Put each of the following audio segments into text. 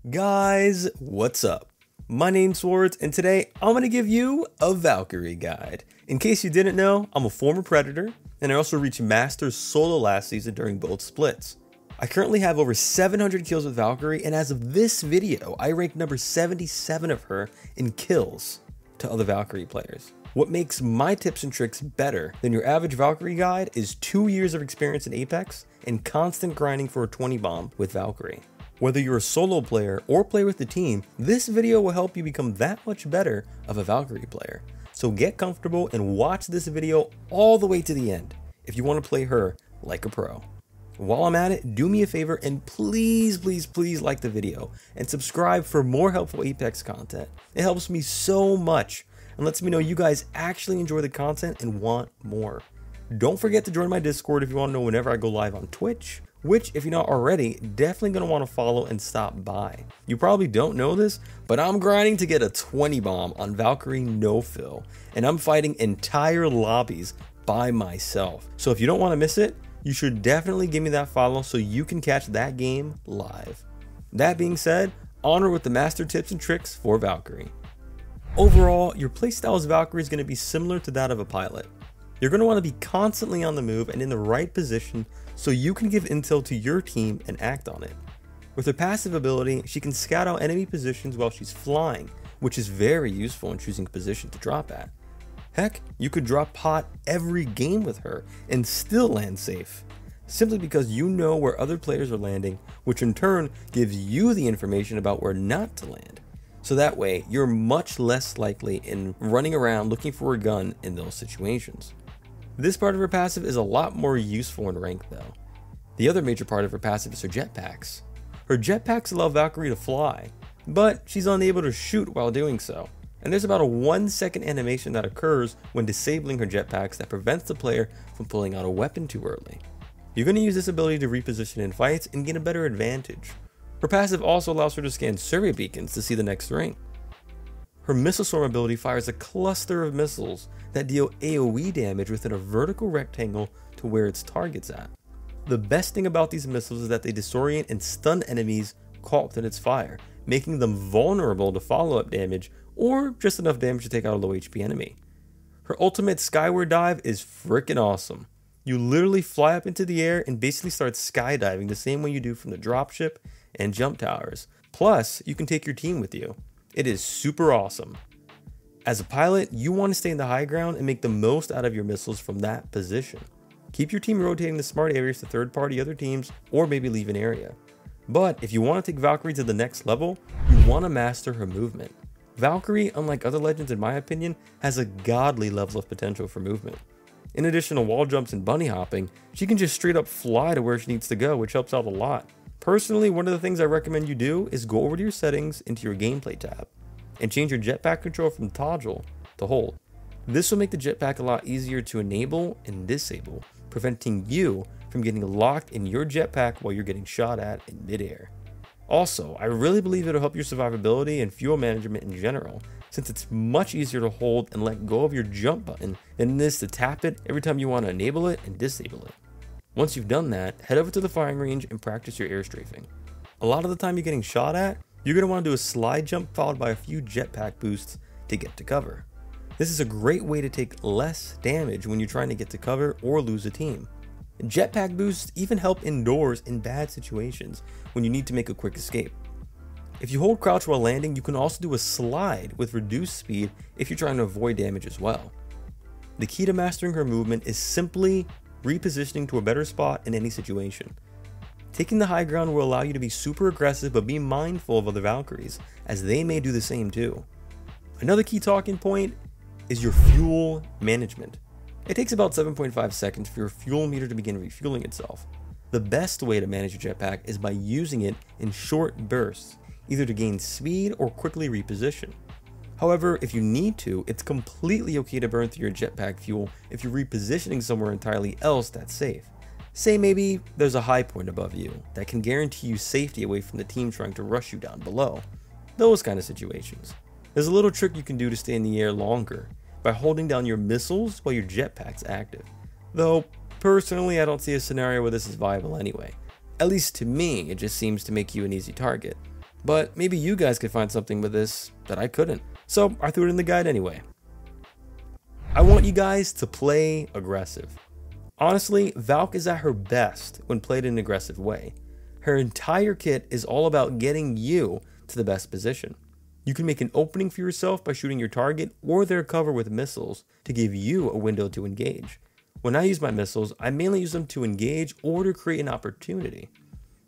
Guys, what's up? My name's Zwordz, and today I'm going to give you a Valkyrie guide. In case you didn't know, I'm a former Predator, and I also reached Masters solo last season during both splits. I currently have over 700 kills with Valkyrie, and as of this video, I rank number 77 of her in kills to other Valkyrie players. What makes my tips and tricks better than your average Valkyrie guide is 2 years of experience in Apex and constant grinding for a 20 bomb with Valkyrie. Whether you're a solo player or play with the team, this video will help you become that much better of a Valkyrie player. So get comfortable and watch this video all the way to the end if you want to play her like a pro. While I'm at it, do me a favor and please like the video and subscribe for more helpful Apex content. It helps me so much and lets me know you guys actually enjoy the content and want more. Don't forget to join my Discord if you want to know whenever I go live on Twitch, which, if you're not already, definitely going to want to follow and stop by. You probably don't know this, but I'm grinding to get a 20 bomb on Valkyrie no-fill, and I'm fighting entire lobbies by myself. So if you don't want to miss it, you should definitely give me that follow so you can catch that game live. That being said, on with the master tips and tricks for Valkyrie. Overall, your playstyle as Valkyrie is going to be similar to that of a pilot. You're going to want to be constantly on the move and in the right position so you can give intel to your team and act on it. With her passive ability, she can scout out enemy positions while she's flying, which is very useful in choosing a position to drop at. Heck, you could drop pot every game with her and still land safe, simply because you know where other players are landing, which in turn gives you the information about where not to land. So that way, you're much less likely in running around looking for a gun in those situations. This part of her passive is a lot more useful in rank though. The other major part of her passive is her jetpacks. Her jetpacks allow Valkyrie to fly, but she's unable to shoot while doing so. And there's about a 1-second animation that occurs when disabling her jetpacks that prevents the player from pulling out a weapon too early. You're going to use this ability to reposition in fights and gain a better advantage. Her passive also allows her to scan survey beacons to see the next ring. Her missile storm ability fires a cluster of missiles that deal AoE damage within a vertical rectangle to where its target's at. The best thing about these missiles is that they disorient and stun enemies caught within its fire, making them vulnerable to follow-up damage or just enough damage to take out a low HP enemy. Her ultimate skyward dive is freaking awesome. You literally fly up into the air and basically start skydiving the same way you do from the dropship and jump towers. Plus, you can take your team with you. It is super awesome. As a pilot, you want to stay in the high ground and make the most out of your missiles from that position. Keep your team rotating the smart areas to third-party other teams or maybe leave an area. But if you want to take Valkyrie to the next level, you want to master her movement. Valkyrie, unlike other legends in my opinion, has a godly level of potential for movement. In addition to wall jumps and bunny hopping, she can just straight up fly to where she needs to go, which helps out a lot. Personally, one of the things I recommend you do is go over to your settings into your gameplay tab and change your jetpack control from toggle to hold. This will make the jetpack a lot easier to enable and disable, preventing you from getting locked in your jetpack while you're getting shot at in midair. Also, I really believe it'll help your survivability and fuel management in general, since it's much easier to hold and let go of your jump button than it is to tap it every time you want to enable it and disable it. Once you've done that, head over to the firing range and practice your air strafing. A lot of the time you're getting shot at, you're going to want to do a slide jump followed by a few jetpack boosts to get to cover. This is a great way to take less damage when you're trying to get to cover or lose a team. Jetpack boosts even help indoors in bad situations when you need to make a quick escape. If you hold crouch while landing, you can also do a slide with reduced speed if you're trying to avoid damage as well. The key to mastering her movement is simply repositioning to a better spot in any situation. Taking the high ground will allow you to be super aggressive, but be mindful of other Valkyries, as they may do the same too. Another key talking point is your fuel management. It takes about 7.5 seconds for your fuel meter to begin refueling itself. The best way to manage your jetpack is by using it in short bursts, either to gain speed or quickly reposition. However, if you need to, it's completely okay to burn through your jetpack fuel if you're repositioning somewhere entirely else that's safe. Say maybe there's a high point above you that can guarantee you safety away from the team trying to rush you down below. Those kind of situations. There's a little trick you can do to stay in the air longer by holding down your missiles while your jetpack's active. Though, personally I don't see a scenario where this is viable anyway. At least to me, it just seems to make you an easy target. But maybe you guys could find something with this that I couldn't. So I threw it in the guide anyway. I want you guys to play aggressive. Honestly, Valk is at her best when played in an aggressive way. Her entire kit is all about getting you to the best position. You can make an opening for yourself by shooting your target or their cover with missiles to give you a window to engage. When I use my missiles, I mainly use them to engage or to create an opportunity.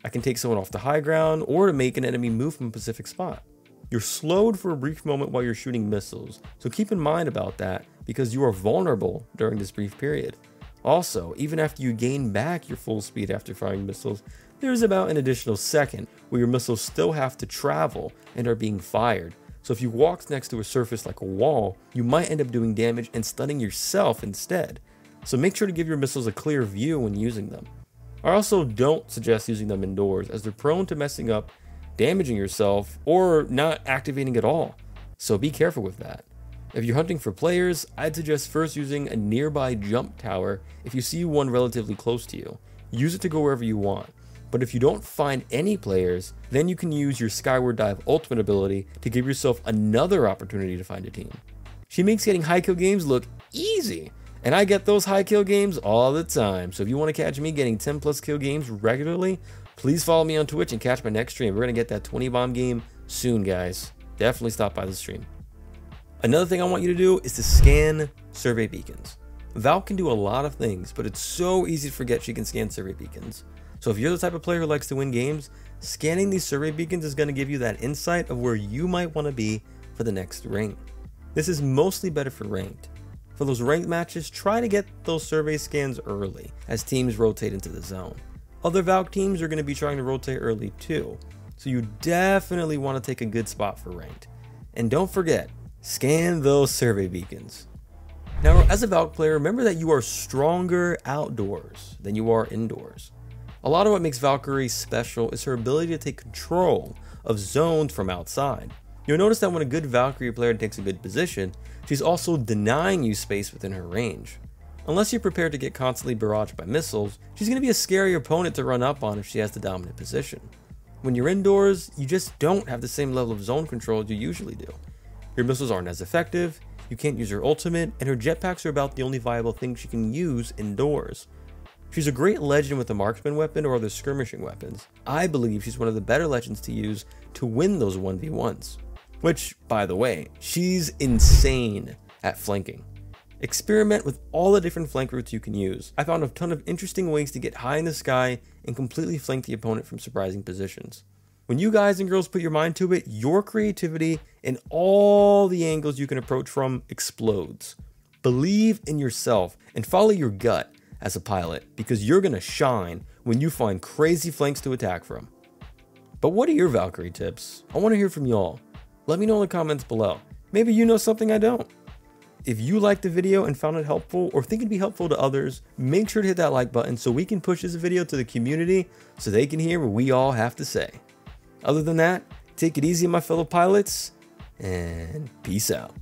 I can take someone off the high ground or to make an enemy move from a specific spot. You're slowed for a brief moment while you're shooting missiles, so keep in mind about that because you are vulnerable during this brief period. Also, even after you gain back your full speed after firing missiles, there's about an additional second where your missiles still have to travel and are being fired. So if you walked next to a surface like a wall, you might end up doing damage and stunning yourself instead. So make sure to give your missiles a clear view when using them. I also don't suggest using them indoors as they're prone to messing up, damaging yourself, or not activating at all. So be careful with that. If you're hunting for players, I'd suggest first using a nearby jump tower if you see one relatively close to you. Use it to go wherever you want. But if you don't find any players, then you can use your Skyward Dive ultimate ability to give yourself another opportunity to find a team. She makes getting high kill games look easy, and I get those high kill games all the time. So if you want to catch me getting 10 plus kill games regularly, please follow me on Twitch and catch my next stream. We're going to get that 20 bomb game soon, guys. Definitely stop by the stream. Another thing I want you to do is to scan survey beacons. Valk can do a lot of things, but it's so easy to forget she can scan survey beacons. So if you're the type of player who likes to win games, scanning these survey beacons is going to give you that insight of where you might want to be for the next ring. This is mostly better for ranked. For those ranked matches, try to get those survey scans early as teams rotate into the zone. Other Valk teams are going to be trying to rotate early too, so you definitely want to take a good spot for ranked. And don't forget, scan those survey beacons. Now, as a Valk player, remember that you are stronger outdoors than you are indoors. A lot of what makes Valkyrie special is her ability to take control of zones from outside. You'll notice that when a good Valkyrie player takes a good position, she's also denying you space within her range. Unless you're prepared to get constantly barraged by missiles, she's going to be a scary opponent to run up on if she has the dominant position. When you're indoors, you just don't have the same level of zone control as you usually do. Your missiles aren't as effective, you can't use her ultimate, and her jetpacks are about the only viable thing she can use indoors. She's a great legend with a marksman weapon or other skirmishing weapons. I believe she's one of the better legends to use to win those 1v1s. Which, by the way, she's insane at flanking. Experiment with all the different flank routes you can use. I found a ton of interesting ways to get high in the sky and completely flank the opponent from surprising positions. When you guys and girls put your mind to it, your creativity and all the angles you can approach from explodes. Believe in yourself and follow your gut as a pilot because you're gonna shine when you find crazy flanks to attack from. But what are your Valkyrie tips? I wanna hear from y'all. Let me know in the comments below. Maybe you know something I don't. If you liked the video and found it helpful or think it'd be helpful to others, make sure to hit that like button so we can push this video to the community so they can hear what we all have to say. Other than that, take it easy, my fellow pilots, and peace out.